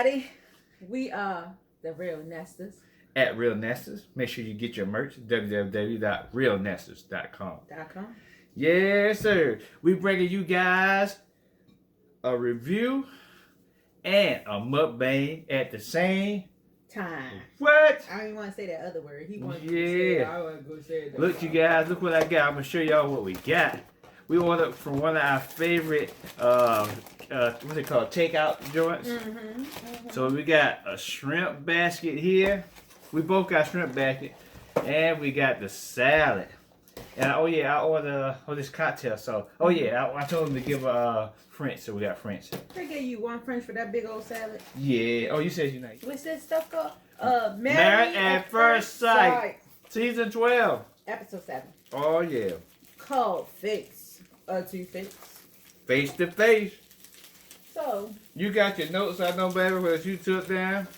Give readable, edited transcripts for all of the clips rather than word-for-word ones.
everybody. We are the RealNesters. At RealNesters. Make sure you get your merch. www.realnesters.com. Yes, sir. We bringing you guys a review and a mukbang at the same time. What? I don't even want to say that other word. He wants to say it. I want to go say it. Look, you guys. Look what I got. I'm going to show y'all what we got. We ordered from one of our favorite, what's it called, takeout joints. So we got a shrimp basket here. We both got shrimp basket. And we got the salad. And oh yeah, I ordered this cocktail. So, oh yeah, I told him to give French, so we got French. They gave you one French for that big old salad? Yeah. Oh, you said you like. What's that stuff called? Married at First Sight. Season 12. Episode 7. Oh yeah. Called Face. To Face. Face to Face. So. You got your notes, I know, baby, what you took down.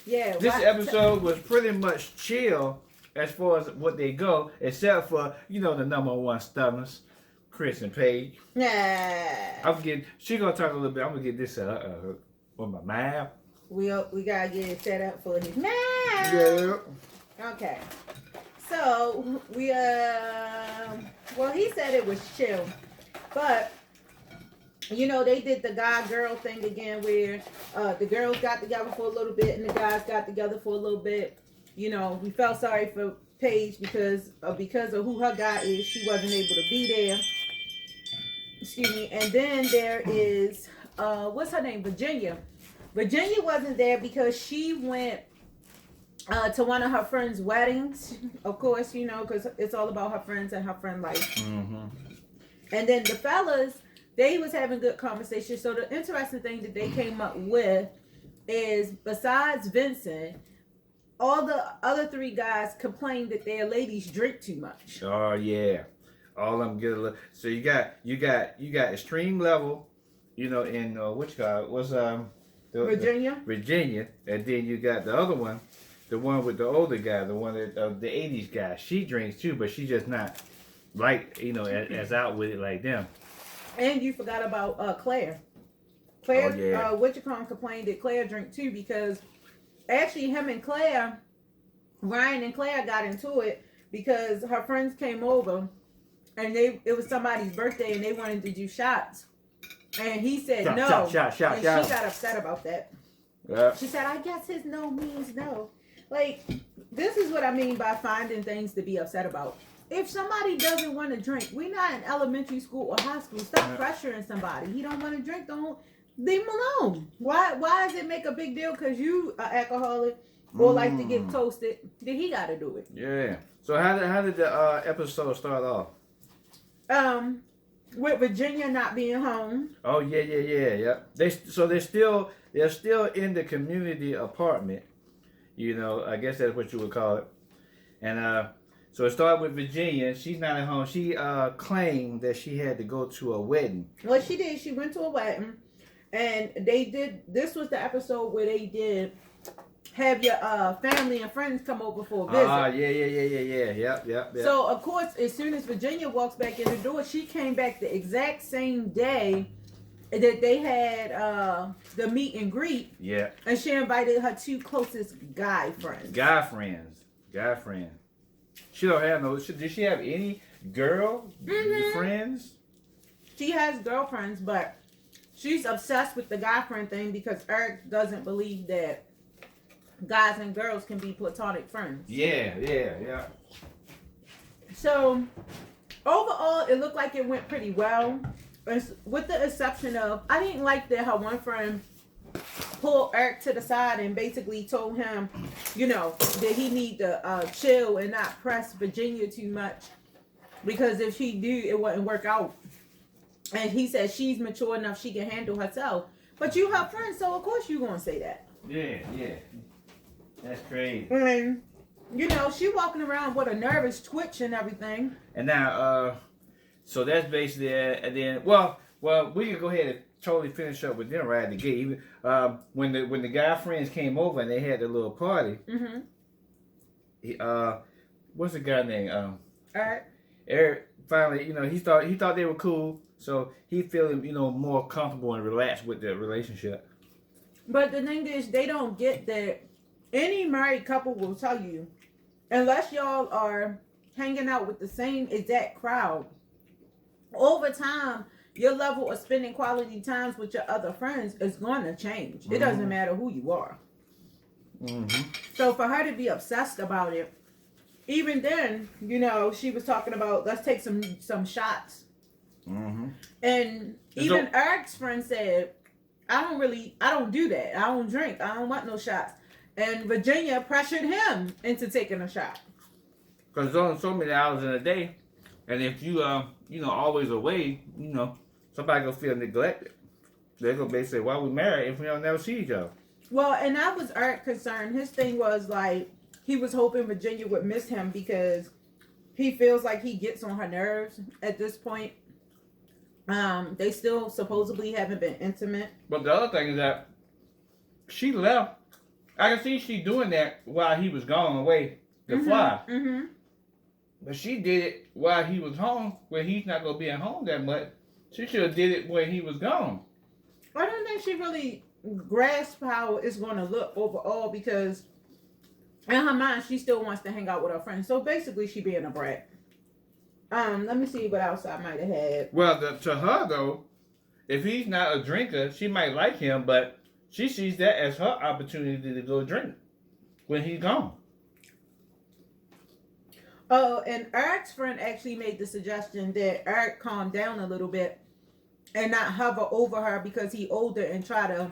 Yeah. This episode was pretty much chill as far as what they go, except for, you know, the number one stunners, Chris and Paige. Nah. She gonna talk a little bit. I'm gonna get this with my mouth. We gotta get it set up for his mouth. Yeah. Okay. So we well, he said it was chill, but you know, they did the guy-girl thing again, where the girls got together for a little bit and the guys got together for a little bit. You know, we felt sorry for Paige because of who her guy is. She wasn't able to be there. Excuse me. And then there is what's her name? Virginia. Virginia wasn't there because she went to one of her friends' weddings. Of course, you know, because it's all about her friends and her friend life. And then the fellas, they was having good conversation. So the interesting thing that they came up with is, besides Vincent, all the other 3 guys complained that their ladies drink too much. Oh yeah, all of them get a little. So you got extreme level, you know, in what you call it was Virginia, and then you got the other one, the one with the older guy, the one that the 80s guy. She drinks too, but she's just not like, you know, as out with it like them. And you forgot about Claire. Claire, oh, yeah. Witchcom complained that Claire drank too, because actually him and Claire, Ryan and Claire got into it because her friends came over and it was somebody's birthday and they wanted to do shots. And he said no. Shot. She got upset about that. Yep. She said, I guess his no means no. Like, this is what I mean by finding things to be upset about. If somebody doesn't want to drink, we're not in elementary school or high school. Stop pressuring somebody. He don't want to drink, don't leave him alone. Why does it make a big deal because you are alcoholic or like to get toasted? Then he got to do it. Yeah. So how did the episode start off? With Virginia not being home. Oh yeah. They're still in the community apartment. You know, I guess that's what you would call it. And so it started with Virginia. She's not at home. She claimed that she had to go to a wedding. Well, she did. She went to a wedding, and they did. This was the episode where they did have your family and friends come over for a visit. Yeah. Yep. So of course, as soon as Virginia walks back in the door, she came back the exact same day that they had the meet and greet. Yeah. And she invited her 2 closest guy friends. Guy friends. She don't have no. Did she have any girl friends? She has girlfriends, but she's obsessed with the guy friend thing because Eric doesn't believe that guys and girls can be platonic friends. Yeah. So overall, it looked like it went pretty well, with the exception of, I didn't like that her one friend pulled Eric to the side and basically told him, you know, that he need to chill and not press Virginia too much, because if she do, it wouldn't work out. And he said she's mature enough, she can handle herself. But you her friend, so of course you gonna say that. Yeah. That's crazy. And you know, she walking around with a nervous twitch and everything. And now, so that's basically it. And then, well, we can go ahead and totally finish up with them right at the gate. Even when the guy friends came over and they had their little party. What's the guy name? Eric. Finally, you know, he thought they were cool, so he feeling, you know, more comfortable and relaxed with the relationship. But the thing is, they don't get that. Any married couple will tell you, unless y'all are hanging out with the same exact crowd, over time, your level of spending quality times with your other friends is going to change. It doesn't matter who you are. So for her to be obsessed about it, even then, you know, she was talking about, let's take some shots. And even Eric's friend said, I don't do that. I don't drink. I don't want no shots. And Virginia pressured him into taking a shot. Because there's only so many hours in a day. And if you, always away, somebody gonna feel neglected. They're gonna basically say, why we married if we don't never see each other? Well, and that was Eric's concern. His thing was like, he was hoping Virginia would miss him because he feels like he gets on her nerves at this point. They still supposedly haven't been intimate. But the other thing is that she left. I can see she doing that while he was gone away to fly. But she did it while he was home, where he's not gonna be at home that much. She should have did it when he was gone. I don't think she really grasped how it's going to look overall, because in her mind she still wants to hang out with her friends. So basically she being a brat. Let me see what else I might have had. Well, to her though, if he's not a drinker, she might like him, but she sees that as her opportunity to go drink when he's gone. Oh, and Eric's friend actually made the suggestion that Eric calm down a little bit and not hover over her because he's older, and try to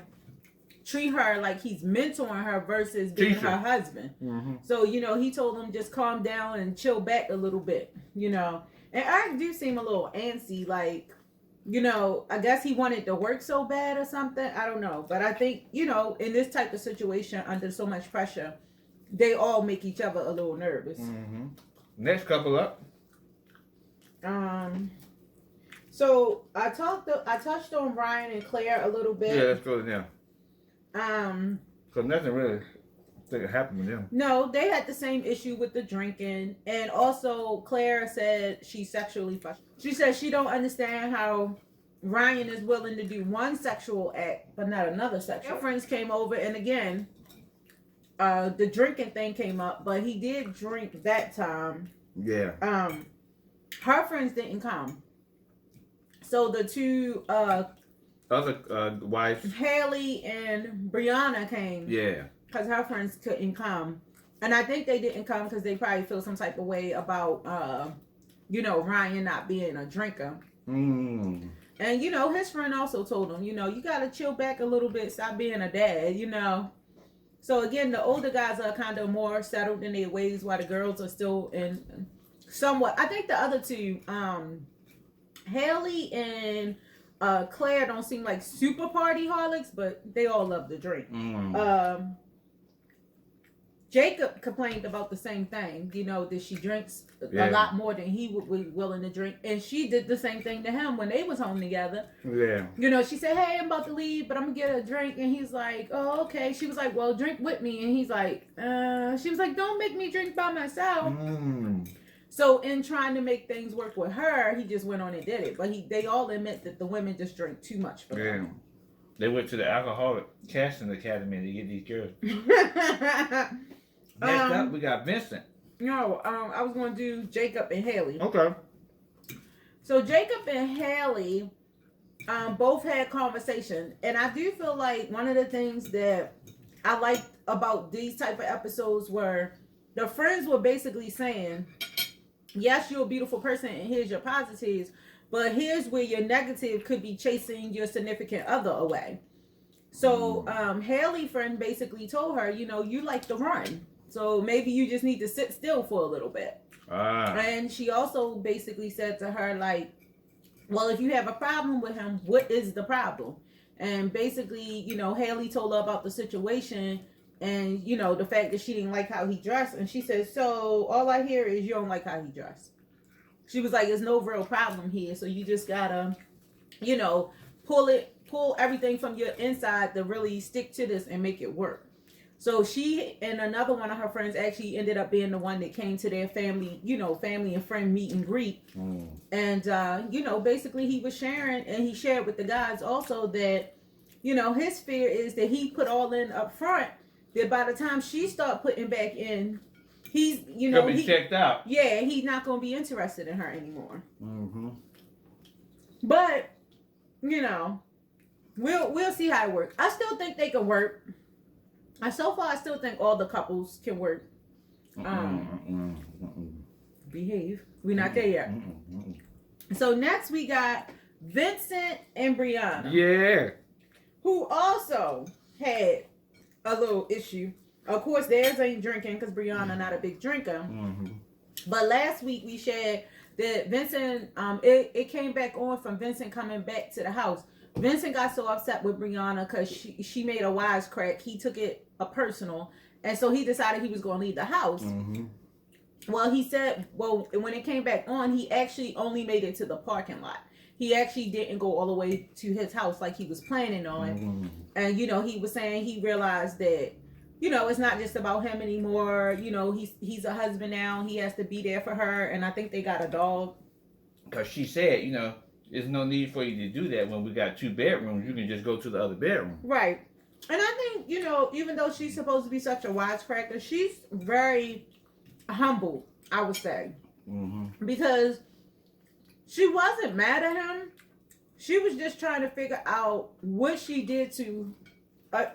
treat her like he's mentoring her versus being her husband. So, he told him just calm down and chill back a little bit, And Eric do seem a little antsy, like, I guess he wanted to work so bad or something. I don't know. But I think, in this type of situation, under so much pressure, they all make each other a little nervous. Next couple up. So I touched on Ryan and Claire a little bit. Yeah, let's go to them. So nothing really happened with them. No, they had the same issue with the drinking, and also Claire said she's sexually frustrated. She said she don't understand how Ryan is willing to do one sexual act but not another sexual. Her friends came over, and again, the drinking thing came up, but he did drink that time. Yeah. Her friends didn't come. So the two other wives, Haley and Brianna, came. Yeah. Because her friends couldn't come. And I think they didn't come because they probably feel some type of way about Ryan not being a drinker. And his friend also told him, you gotta chill back a little bit, stop being a dad, So again, the older guys are kind of more settled in their ways, while the girls are still in somewhat. I think the other two, Haley and Claire, don't seem like super party holics, but they all love to drink. Jacob complained about the same thing, that she drinks a lot more than he would be willing to drink. And she did the same thing to him when they was home together. Yeah. She said, hey, I'm about to leave, but I'm going to get a drink. And he's like, oh, okay. She was like, well, drink with me. And he's like, she was like, don't make me drink by myself. So in trying to make things work with her, he just went on and did it. But they all admit that the women just drink too much for them. They went to the alcoholic casting academy to get these girls. Next up, we got Vincent. No, I was going to do Jacob and Haley. Okay. So Jacob and Haley both had conversation. And I do feel like one of the things that I liked about these type of episodes were the friends were basically saying, yes, you're a beautiful person and here's your positives, but here's where your negative could be chasing your significant other away. So Haley's friend basically told her, you like to run. So maybe you just need to sit still for a little bit. And she also basically said to her, like, well, if you have a problem with him, what is the problem? And basically, Haley told her about the situation and, the fact that she didn't like how he dressed. And she said, so all I hear is you don't like how he dressed. She was like, there's no real problem here. So you just gotta, pull everything from your inside to really stick to this and make it work. So she and another one of her friends actually ended up being the one that came to their family, family and friend meet and greet. And, basically he was sharing, and he shared with the guys also that you know, his fear is that he put all in up front, that by the time she start putting back in, he's, you know, he checked out. Yeah, he's not going to be interested in her anymore. Mm-hmm. But, you know, we'll see how it works. I still think they can work. So far, I still think all the couples can work. Behave. We're not there yet. So next we got Vincent and Brianna. Yeah. Who also had a little issue. Of course, theirs ain't drinking because Brianna not a big drinker. But last week we shared that Vincent, it came back on from Vincent coming back to the house. Vincent got so upset with Brianna because she made a wisecrack. He took it personal. And so he decided he was going to leave the house. Well, he said, when it came back on, he actually only made it to the parking lot. He actually didn't go all the way to his house like he was planning on. And, you know, he was saying he realized that, you know, it's not just about him anymore. You know, he's a husband now. He has to be there for her. And I think they got a dog. Because she said, you know, there's no need for you to do that when we got 2 bedrooms. You can just go to the other bedroom. Right. And I think, you know, even though she's supposed to be such a wisecracker, she's very humble, I would say. Because she wasn't mad at him. She was just trying to figure out what she did to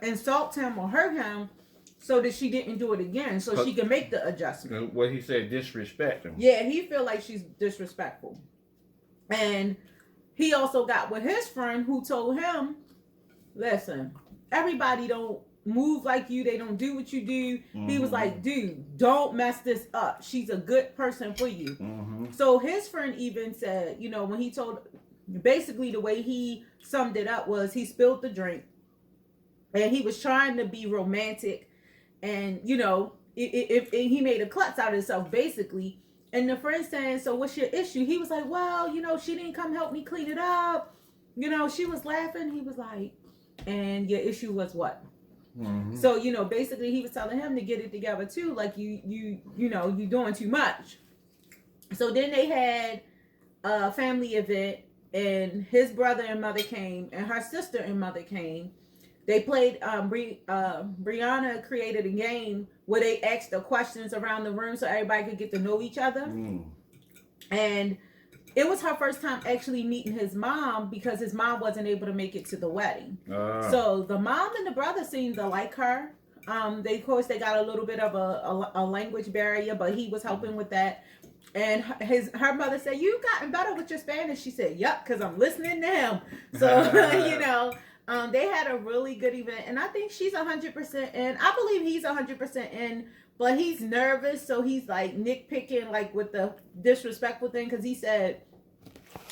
insult him or hurt him so that she didn't do it again, so she can make the adjustment. What he said, disrespect him. Yeah, he feel like she's disrespectful. And he also got with his friend who told him, listen, everybody don't move like you. They don't do what you do. He was like, dude, don't mess this up. She's a good person for you. So his friend even said, you know, when he told, basically the way he summed it up was he spilled the drink and he was trying to be romantic. And, you know, he made a klutz out of himself, basically. And the friend saying, so what's your issue? He was like, well, you know, she didn't come help me clean it up. You know, she was laughing. He was like, and your issue was what? So, you know, basically he was telling him to get it together too. Like you know, you doing too much. So then they had a family event and his brother and mother came and her sister and mother came. They played, Brianna created a game where they asked the questions around the room so everybody could get to know each other. And it was her first time actually meeting his mom because his mom wasn't able to make it to the wedding. So the mom and the brother seemed to like her. They, of course, they got a little bit of a language barrier, but he was helping with that. And her mother said, "You gotten better with your Spanish." She said, "Yup, because I'm listening to him." So, you know, they had a really good event. And I think she's 100% in. I believe he's 100% in. But he's nervous, so he's like nitpicking, like with the disrespectful thing, because he said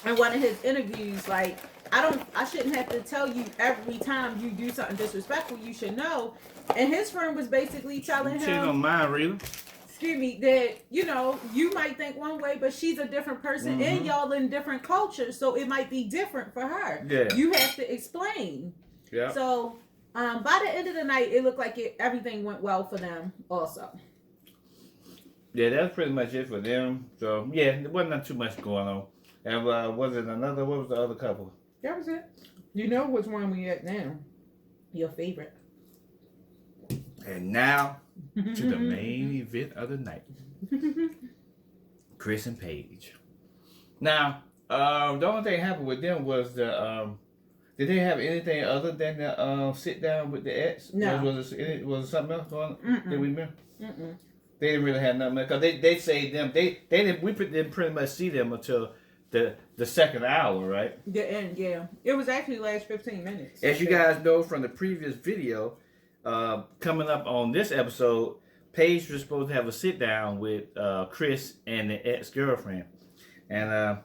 in one of his interviews, like, I shouldn't have to tell you every time you do something disrespectful, you should know. And his friend was basically telling him, don't mind, really. Excuse me, that, you know, you might think one way, but she's a different person, and y'all in different cultures, so it might be different for her. Yeah. You have to explain. Yeah. So, by the end of the night, it looked like everything went well for them also. Yeah, that's pretty much it for them. So, yeah, there wasn't too much going on. And what was the other couple? That was it. You know which one we at now. Your favorite. And now, to the main event of the night. Chris and Paige. Now, the only thing that happened with them was did they have anything other than the sit down with the ex? No. Was it something else going on? Did we remember? They didn't really have nothing because they say them. We didn't pretty much see them until the second hour, right? The end, yeah. It was actually the last 15 minutes. As you guys know from the previous video, coming up on this episode, Paige was supposed to have a sit down with Chris and the ex-girlfriend, and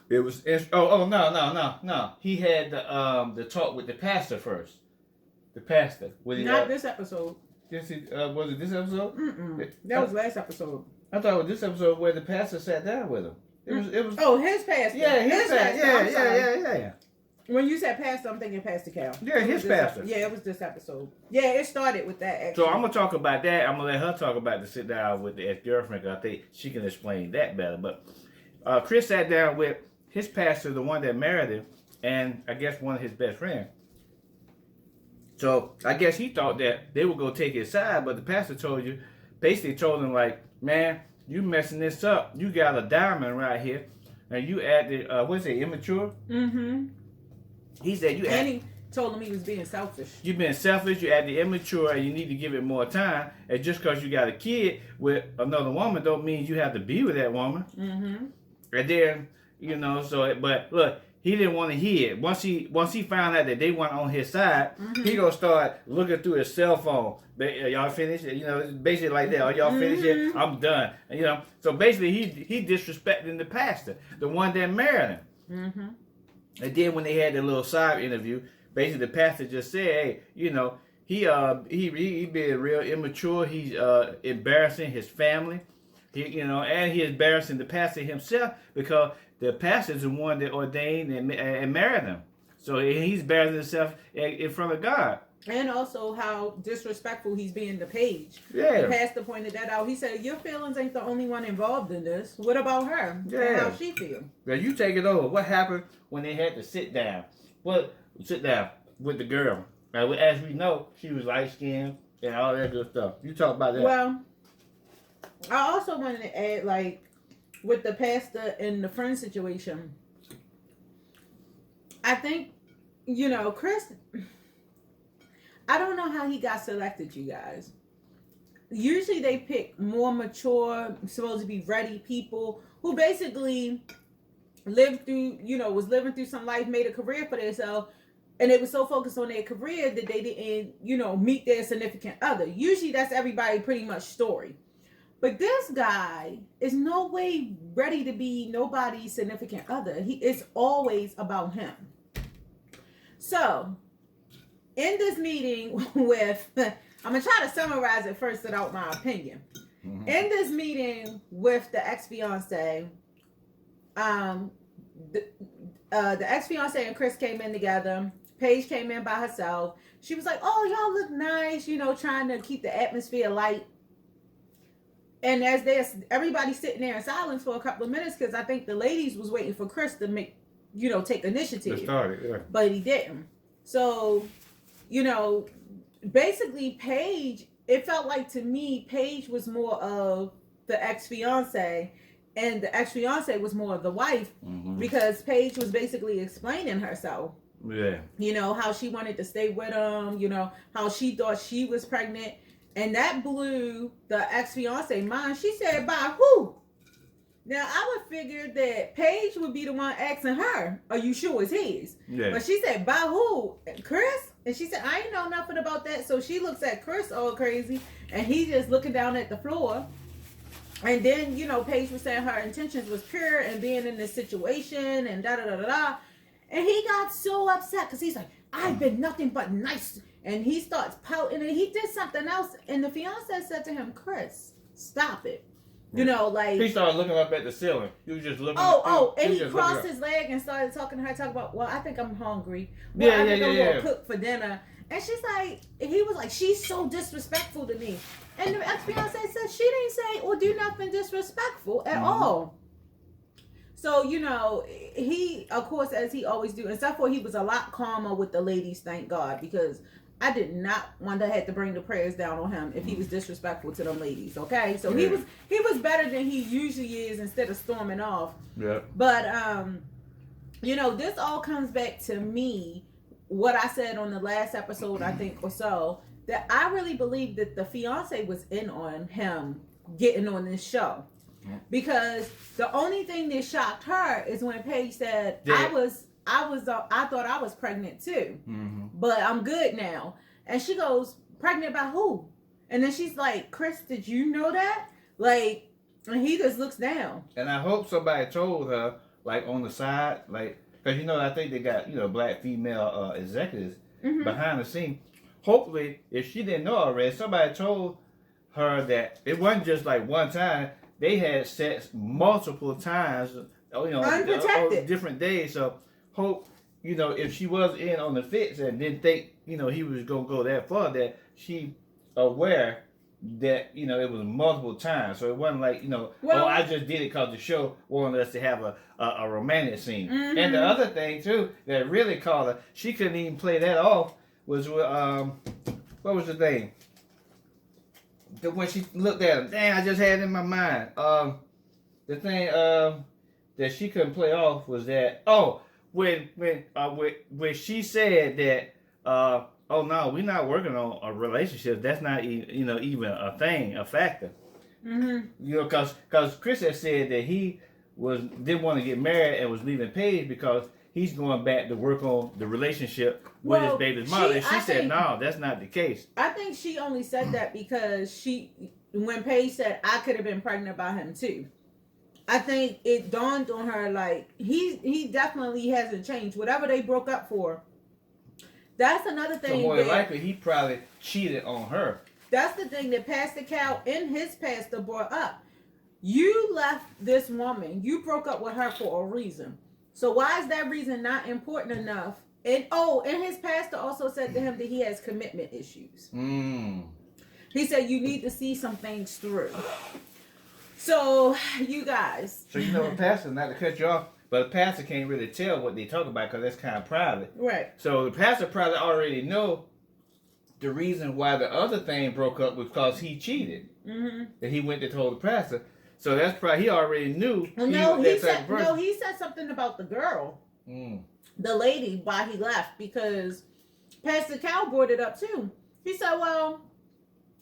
it was no. He had the talk with the pastor first. The pastor. Not this episode. Was it this episode? That was last episode. I thought it was this episode where the pastor sat down with him. It was. Oh, his pastor. Yeah, his pastor. Yeah. When you said pastor, I'm thinking Pastor Cal. Yeah, his pastor. Yeah, it was this episode. Yeah, it started with that, actually. So I'm going to talk about that. I'm going to let her talk about the sit down with the ex-girlfriend, because I think she can explain that better. But Chris sat down with his pastor, the one that married him, and I guess one of his best friends. So I guess he thought that they would go take his side, but the pastor basically told him like, man, you messing this up. You got a diamond right here, and you acted, what's it, immature? Mm-hmm. He said you And he told him he was being selfish. You've been selfish, you acted immature, and you need to give it more time. And just because you got a kid with another woman don't mean you have to be with that woman. Mm-hmm. And then, but look, he didn't want to hear it. Once he found out that they weren't on his side, he gonna start looking through his cell phone. Y'all finished? It's basically like that. Are y'all finished yet? I'm done. And, so basically he disrespecting the pastor, the one that married him. Mm-hmm. And then when they had their little side interview, basically the pastor just said, hey, he being real immature. He's embarrassing his family. And he's embarrassing the pastor himself because the pastor is the one that ordained and married him. So he's embarrassing himself in front of God. And also how disrespectful he's being to Paige. Yeah. The pastor pointed that out. He said, your feelings ain't the only one involved in this. What about her? Yeah. And how she feel? Now you take it over. What happened when they had to sit down? Sit down with the girl. Now, as we know, she was light-skinned and all that good stuff. You talk about that. Well, I also wanted to add, like, with the pastor and the friend situation, I think, Chris, I don't know how he got selected, you guys. Usually they pick more mature, supposed to be ready people who basically lived through, was living through some life, made a career for themselves, and they were so focused on their career that they didn't, meet their significant other. Usually that's everybody pretty much story. But this guy is no way ready to be nobody's significant other. It's always about him. So, in this meeting with, I'm going to try to summarize it first without my opinion. Mm-hmm. In this meeting with the ex-fiance, the ex-fiance and Chris came in together. Paige came in by herself. She was like, oh, y'all look nice, trying to keep the atmosphere light. And as everybody's sitting there in silence for a couple of minutes, because I think the ladies was waiting for Chris to make, take initiative. But he didn't. So, basically Paige, it felt like to me, Paige was more of the ex-fiance and the ex-fiance was more of the wife, because Paige was basically explaining herself. Yeah. How she wanted to stay with him, how she thought she was pregnant. And that blew the ex-fiance mind. She said, by who? Now, I would figure that Paige would be the one asking her, are you sure it's his? Yeah. But she said, by who? Chris? And she said, I ain't know nothing about that. So she looks at Chris all crazy. And he's just looking down at the floor. And then, Paige was saying her intentions was pure and being in this situation and da-da-da-da-da. And he got so upset because he's like, I've been nothing but nice. And he starts pouting and he did something else. And the fiance said to him, Chris, stop it. He started looking up at the ceiling. He was just looking. And he crossed his leg and started talking to her, talking about, well, I think I'm hungry. Well, I think I'm gonna cook for dinner. And he was like, she's so disrespectful to me. And the ex-fiance said she didn't say or do nothing disrespectful at all. So, he, of course, as he always do, except for he was a lot calmer with the ladies, thank God, because I did not want to have to bring the prayers down on him if he was disrespectful to them ladies, okay? So he was better than he usually is instead of storming off. Yeah. But, this all comes back to me, what I said on the last episode, I think, or so, that I really believe that the fiance was in on him getting on this show. Because the only thing that shocked her is when Paige said, I thought I was pregnant too, but I'm good now. And she goes, pregnant by who? And then she's like, Chris, did you know that? And he just looks down. And I hope somebody told her, on the side, because I think they got black female executives behind the scene. Hopefully, if she didn't know already, somebody told her that it wasn't just one time. They had sex multiple times, on different days. So hope, if she was in on the fix and didn't think, he was going to go that far, that she aware that, it was multiple times. So it wasn't I just did it because the show wanted us to have a romantic scene. And the other thing, too, that really caught her, she couldn't even play that off was with what was the thing? When she looked at him, dang, I just had it in my mind. The thing that she couldn't play off was that when she said that oh no, we're not working on a relationship. That's not even a thing, a factor. You know, because Chris had said that he didn't want to get married and was leaving Paige because he's going back to work on the relationship with his baby's mother. She said, no, that's not the case. I think she only said that because when Paige said, I could have been pregnant by him too. I think it dawned on her like, he definitely hasn't changed. Whatever they broke up for, that's another thing. So more than likely, he probably cheated on her. That's the thing that Pastor Cal and his pastor brought up. You left this woman. You broke up with her for a reason. So why is that reason not important enough? And his pastor also said to him that he has commitment issues. He said you need to see some things through. So you guys. So the pastor, not to cut you off, but the pastor can't really tell what they talk about because that's kind of private. Right. So the pastor probably already know the reason why the other thing broke up was because he cheated. That he went to tell the pastor. So that's probably he already knew. He said something about the girl, the lady, why he left, because Pastor Cal brought it up too. He said, "Well,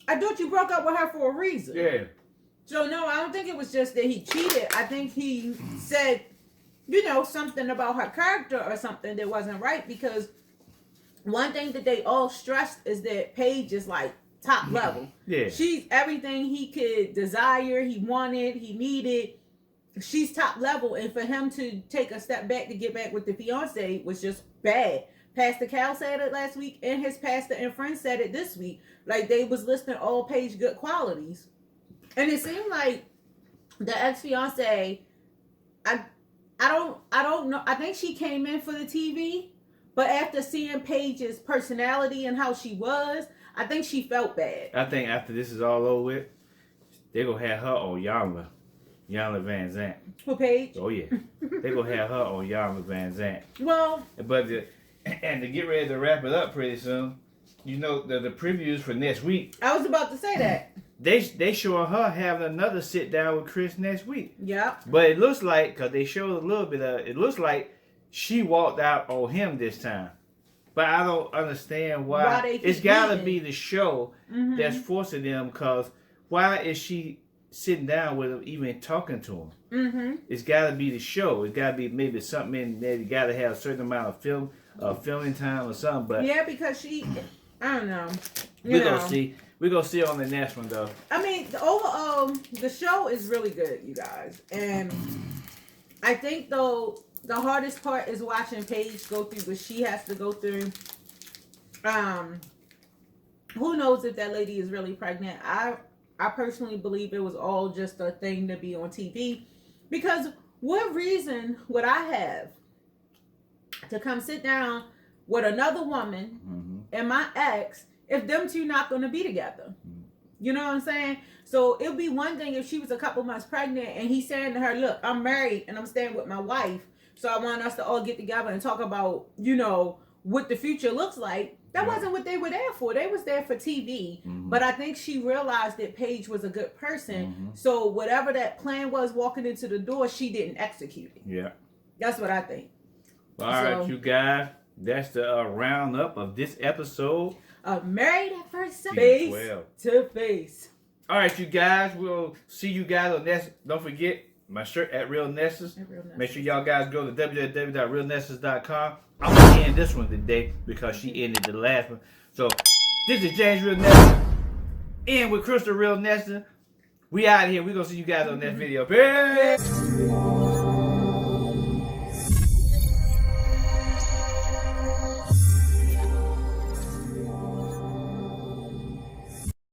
I thought you broke up with her for a reason." Yeah. So no, I don't think it was just that he cheated. I think he said, something about her character or something that wasn't right, because one thing that they all stressed is that Paige is like top level. Yeah. She's everything he could desire, he wanted, he needed. She's top level, and for him to take a step back to get back with the fiance was just bad. Pastor Cal said it last week, and his pastor and friend said it this week. Like they was listing all Paige good qualities. And it seemed like the ex-fiance, I don't know. I think she came in for the TV, but after seeing Paige's personality and how she was, I think she felt bad. I think after this is all over with, they're going to have her on Yolanda Van Zant. For Paige? Oh, yeah. They're going to have her on Yolanda Van Zant. Well. But and to get ready to wrap it up pretty soon, the previews for next week. I was about to say that. They showing her having another sit down with Chris next week. Yeah. But it looks like, because they showed a little bit of it looks like she walked out on him this time. But I don't understand why it's got to be the show that's forcing them, because why is she sitting down with him, even talking to him? It's got to be the show. It's got to be maybe something in there. You got to have a certain amount of filming time or something. But yeah, because I don't know. We're going to see. We're going to see on the next one, though. I mean, overall, the show is really good, you guys. And I think, though, the hardest part is watching Paige go through what she has to go through. Who knows if that lady is really pregnant? I personally believe it was all just a thing to be on TV. Because what reason would I have to come sit down with another woman and my ex if them two not going to be together? You know what I'm saying? So it'd be one thing if she was a couple months pregnant and he's saying to her, look, I'm married and I'm staying with my wife. So I want us to all get together and talk about, what the future looks like. That wasn't what they were there for. They was there for TV. But I think she realized that Paige was a good person. So whatever that plan was walking into the door, she didn't execute it. Yeah. That's what I think. All right, you guys. That's the roundup of this episode of Married at First Sight. Face to face. All right, you guys. We'll see you guys on next. Don't forget my shirt at RealNesters. Make sure y'all guys go to www.realnesters.com. I'm going to end this one today because she ended the last one. So, this is James RealNester. In with Crystal RealNester. We out of here. We're going to see you guys on next video. Peace.